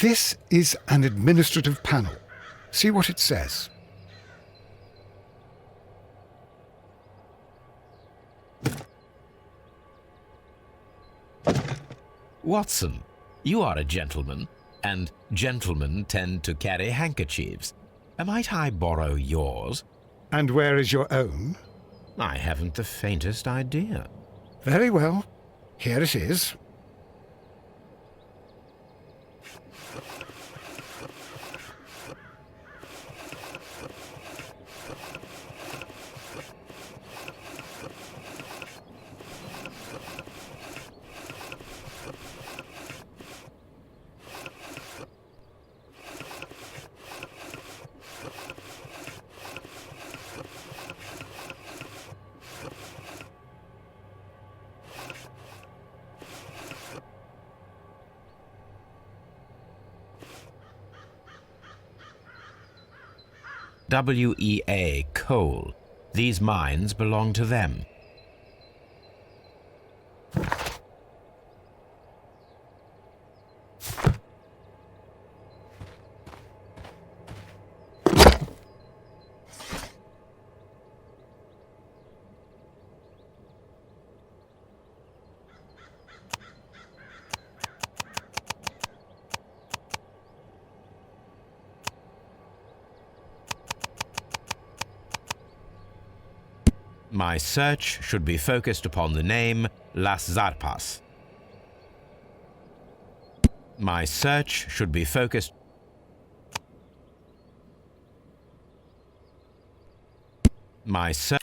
This is an administrative panel. See what it says. Watson, you are a gentleman, and gentlemen tend to carry handkerchiefs. Might I borrow yours? And where is your own? I haven't the faintest idea. Very well. Here it is. WEA coal. These mines belong to them. My search should be focused upon the name Las Zarpas. My search should be focused... My search...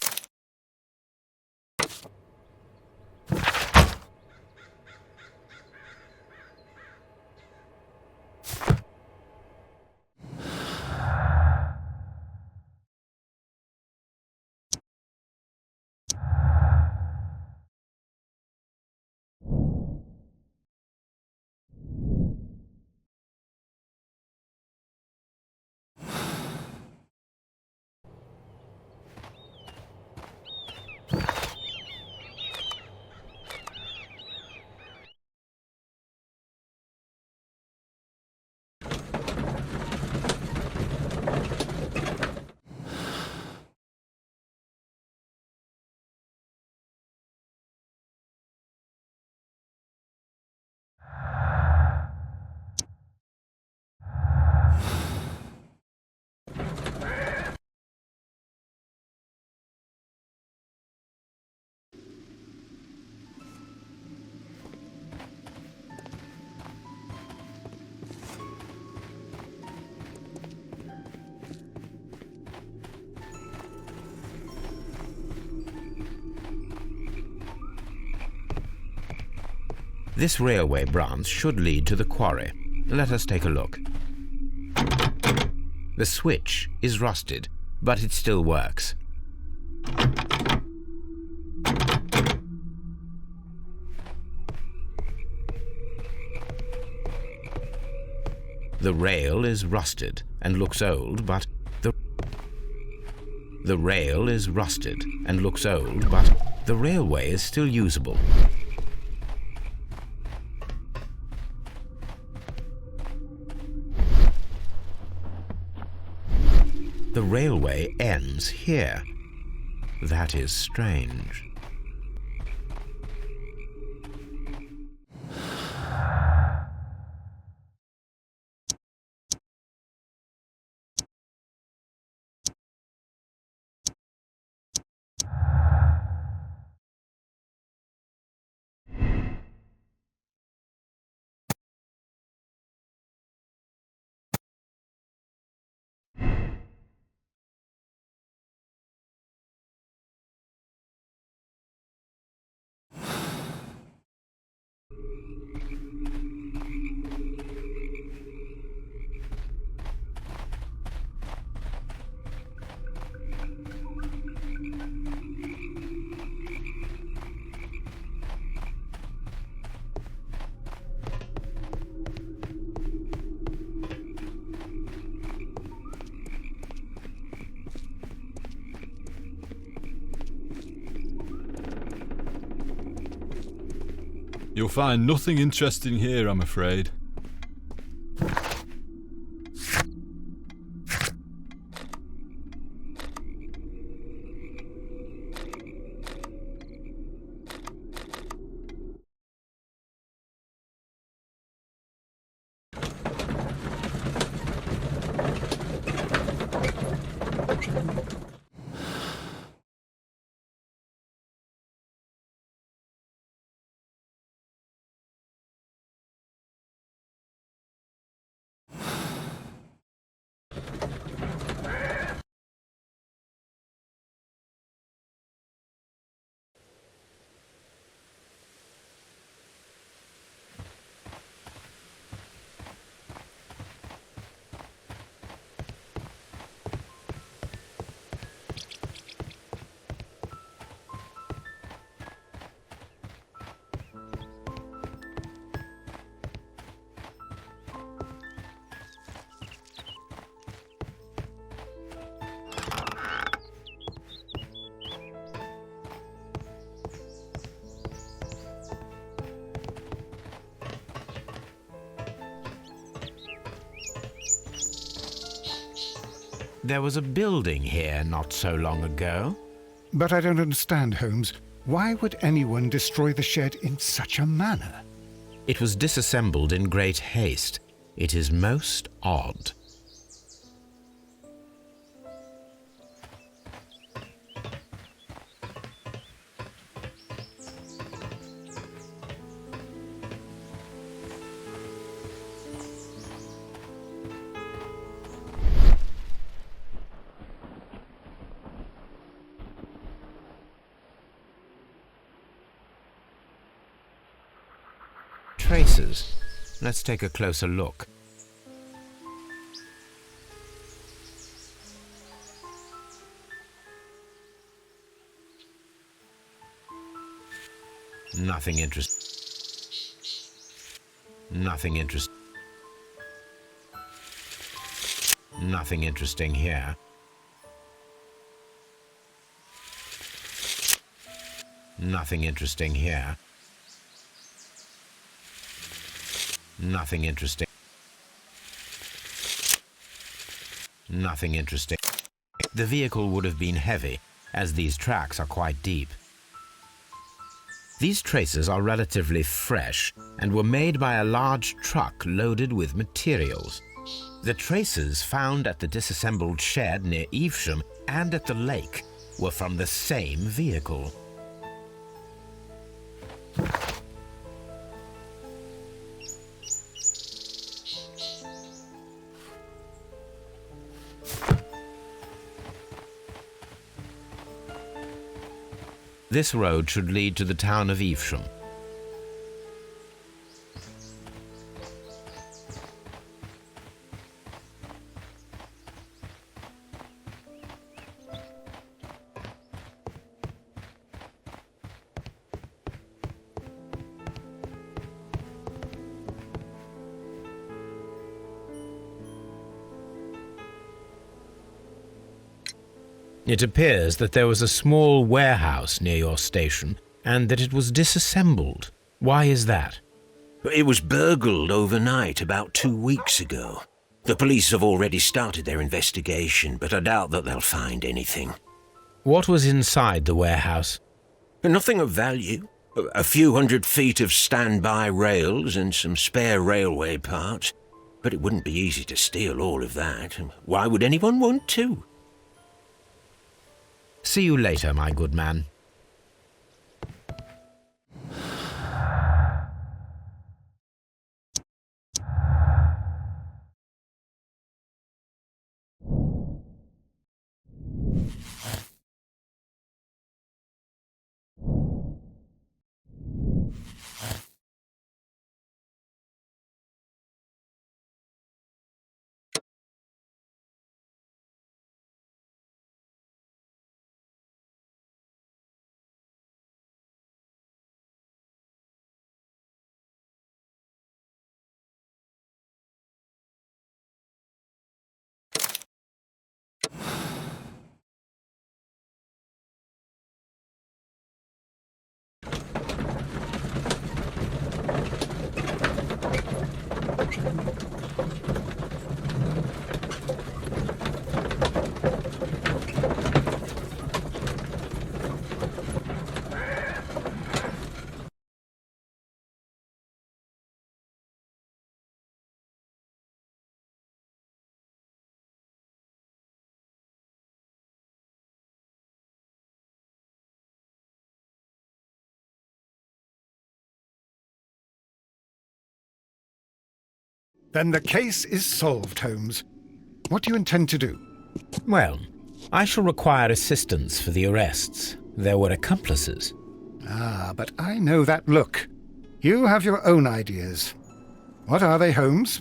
This railway branch should lead to the quarry. Let us take a look. The switch is rusted, but it still works. The rail is rusted and looks old, but the rail is rusted and looks old, but the railway is still usable. The railway ends here. That is strange. You'll find nothing interesting here, I'm afraid. There was a building here not so long ago. But I don't understand, Holmes. Why would anyone destroy the shed in such a manner? It was disassembled in great haste. It is most odd. Traces. Let's take a closer look. Nothing interesting. Nothing interesting. Nothing interesting here. Nothing interesting here. Nothing interesting. Nothing interesting. The vehicle would have been heavy, as these tracks are quite deep. These traces are relatively fresh and were made by a large truck loaded with materials. The traces found at the disassembled shed near Evesham and at the lake were from the same vehicle. This road should lead to the town of Evesham. It appears that there was a small warehouse near your station and that it was disassembled. Why is that? It was burgled overnight about 2 weeks ago. The police have already started their investigation, but I doubt that they'll find anything. What was inside the warehouse? Nothing of value. A few 100 feet of standby rails and some spare railway parts. But it wouldn't be easy to steal all of that. Why would anyone want to? See you later, my good man. Then the case is solved, Holmes. What do you intend to do? Well, I shall require assistance for the arrests. There were accomplices. Ah, but I know that look. You have your own ideas. What are they, Holmes?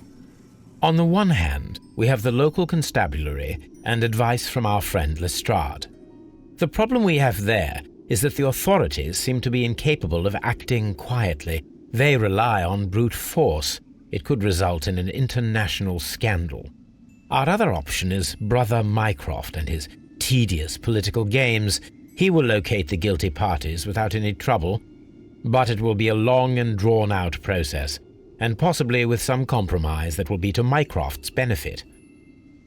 On the one hand, we have the local constabulary and advice from our friend Lestrade. The problem we have there is that the authorities seem to be incapable of acting quietly. They rely on brute force. It could result in an international scandal. Our other option is Brother Mycroft and his tedious political games. He will locate the guilty parties without any trouble, but it will be a long and drawn-out process, and possibly with some compromise that will be to Mycroft's benefit.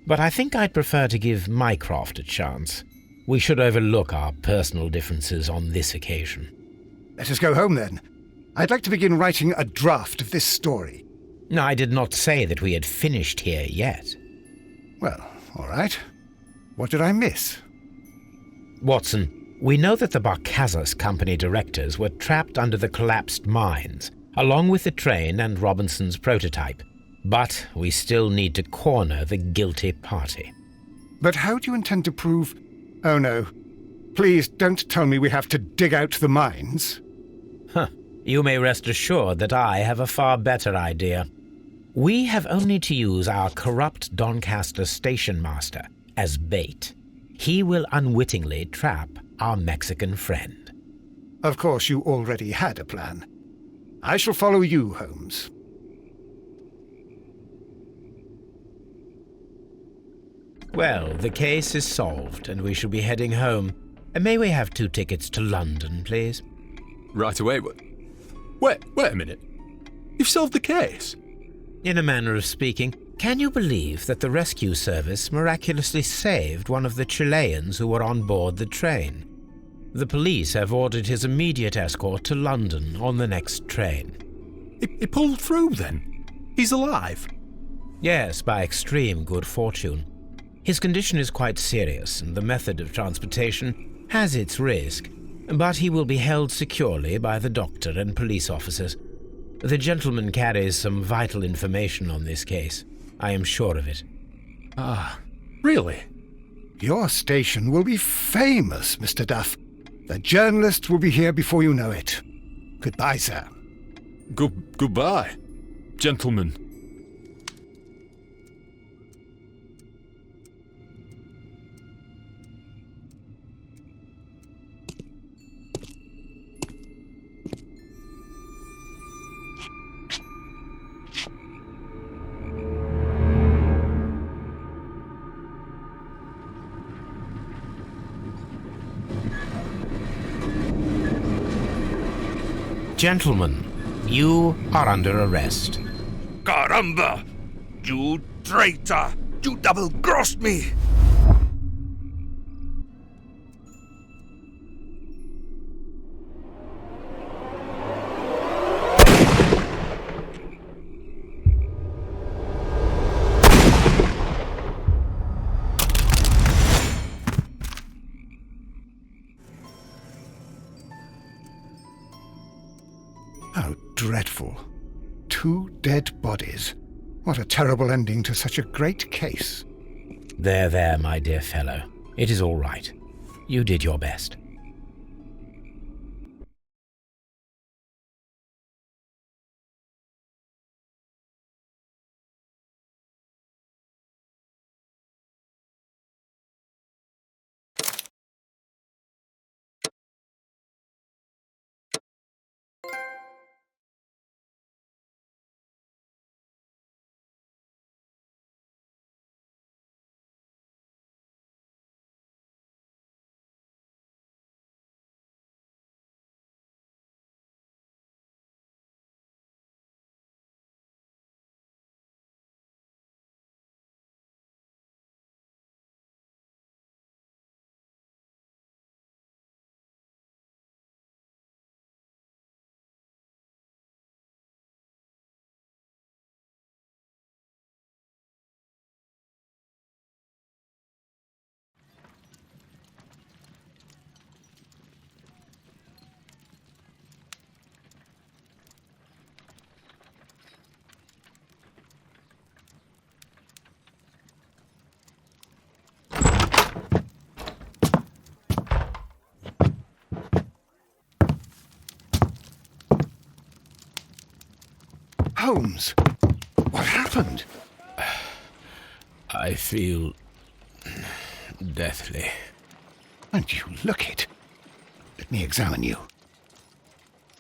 but I think I'd prefer to give Mycroft a chance. We should overlook our personal differences on this occasion. Let us go home, then. I'd like to begin writing a draft of this story. I did not say that we had finished here yet. Well, all right. What did I miss? Watson, we know that the Barcazas Company directors were trapped under the collapsed mines, along with the train and Robinson's prototype. But we still need to corner the guilty party. But how do you intend to prove... Oh, no. Please don't tell me we have to dig out the mines. You may rest assured that I have a far better idea. We have only to use our corrupt Doncaster station master as bait. He will unwittingly trap our Mexican friend. Of course, you already had a plan. I shall follow you, Holmes. Well, the case is solved, and we shall be heading home. May we have 2 tickets to London, please? Right away. Wait a minute. You've solved the case? In a manner of speaking, can you believe that the rescue service miraculously saved one of the Chileans who were on board the train? The police have ordered his immediate escort to London on the next train. He pulled through, then? He's alive? Yes, by extreme good fortune. His condition is quite serious, and the method of transportation has its risk, but he will be held securely by the doctor and police officers. The gentleman carries some vital information on this case. I am sure of it. Ah, really? Your station will be famous, Mr. Duff. The journalists will be here before you know it. Goodbye, sir. Goodbye, gentlemen. Gentlemen, you are under arrest. Caramba! You traitor! You double-crossed me! How dreadful. 2 dead bodies. What a terrible ending to such a great case. There, my dear fellow. It is all right. You did your best. Holmes, what happened? I feel deathly. And you look it. Let me examine you.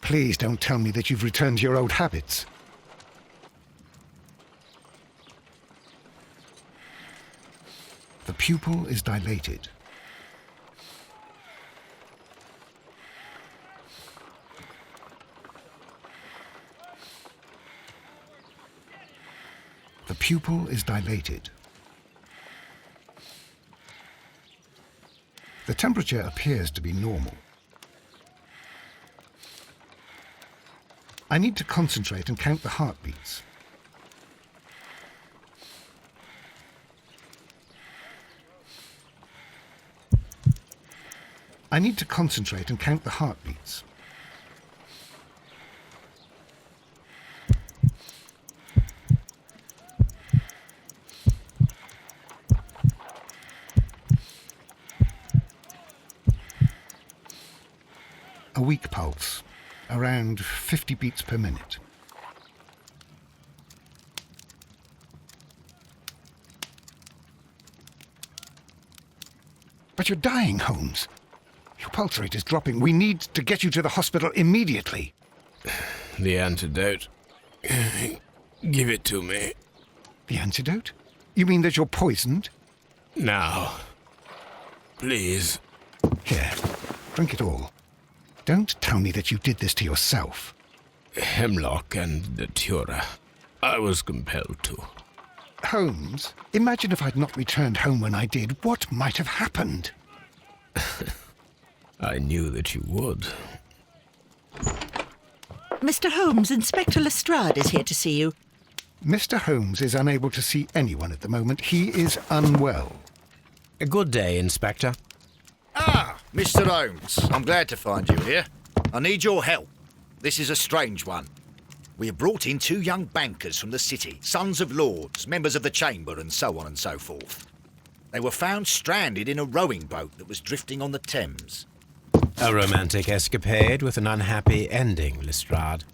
Please don't tell me that you've returned to your old habits. The pupil is dilated. The pupil is dilated. The temperature appears to be normal. I need to concentrate and count the heartbeats. I need to concentrate and count the heartbeats. A weak pulse, around 50 beats per minute. But you're dying, Holmes. Your pulse rate is dropping. We need to get you to the hospital immediately. The antidote. Give it to me. The antidote? You mean that you're poisoned? Now. Please. Here, drink it all. Don't tell me that you did this to yourself. Hemlock and datura. I was compelled to. Holmes, imagine if I'd not returned home when I did. What might have happened? I knew that you would. Mr. Holmes, Inspector Lestrade is here to see you. Mr. Holmes is unable to see anyone at the moment. He is unwell. A good day, Inspector. Ah, Mr. Holmes, I'm glad to find you here. I need your help. This is a strange one. We have brought in 2 young bankers from the city, sons of lords, members of the Chamber, and so on and so forth. They were found stranded in a rowing boat that was drifting on the Thames. A romantic escapade with an unhappy ending, Lestrade.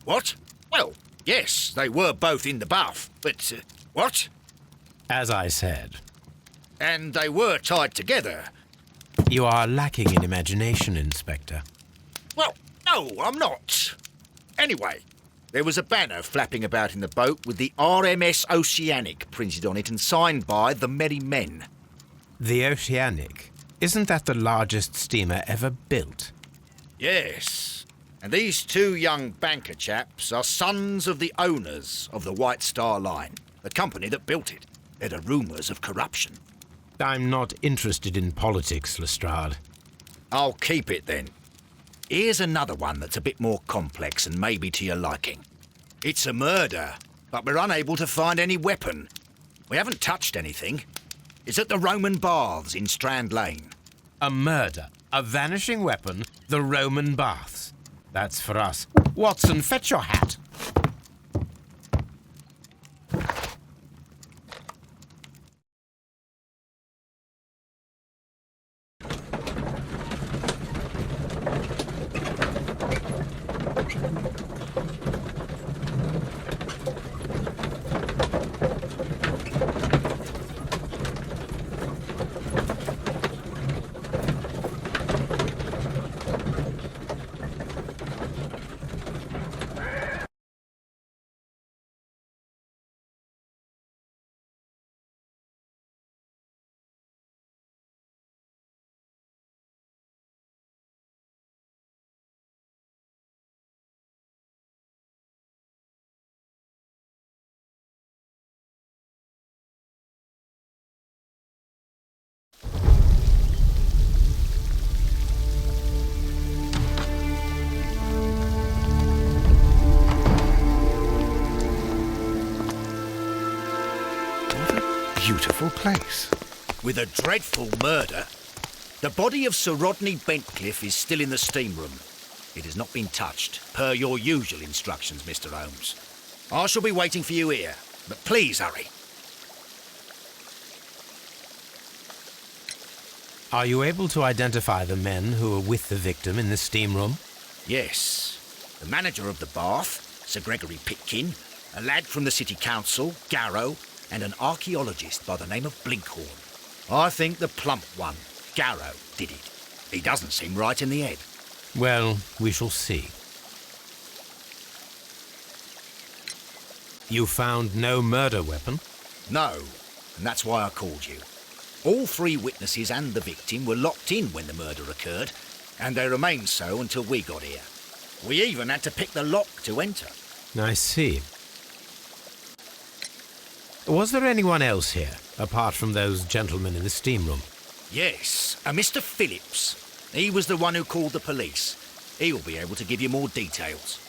What? Well, yes, they were both in the bath, but... what? As I said, And they were tied together. you are lacking in imagination, Inspector. Well, no, I'm not. Anyway, there was a banner flapping about in the boat with the RMS Oceanic printed on it and signed by the Merry Men. The Oceanic. Isn't that the largest steamer ever built? Yes, and these 2 young banker chaps are sons of the owners of the White Star Line, the company that built it. There are rumours of corruption. I'm not interested in politics, Lestrade. I'll keep it then. Here's another one that's a bit more complex and maybe to your liking. It's a murder, but we're unable to find any weapon. We haven't touched anything. It's at the Roman Baths in Strand Lane. A murder, a vanishing weapon, the Roman Baths. That's for us. Watson, fetch your hat. Beautiful place. With a dreadful murder. The body of Sir Rodney Bentcliffe is still in the steam room. It has not been touched, per your usual instructions, Mr. Holmes. I shall be waiting for you here, but please hurry. Are you able to identify the men who were with the victim in the steam room? Yes. The manager of the bath, Sir Gregory Pitkin, a lad from the City Council, Garrow, and an archaeologist by the name of Blinkhorn. I think the plump one, Garrow, did it. He doesn't seem right in the head. Well, we shall see. You found no murder weapon? No, and that's why I called you. All 3 witnesses and the victim were locked in when the murder occurred, and they remained so until we got here. We even had to pick the lock to enter. I see. Was there anyone else here, apart from those gentlemen in the steam room? Yes, a Mr. Phillips. He was the one who called the police. He'll be able to give you more details.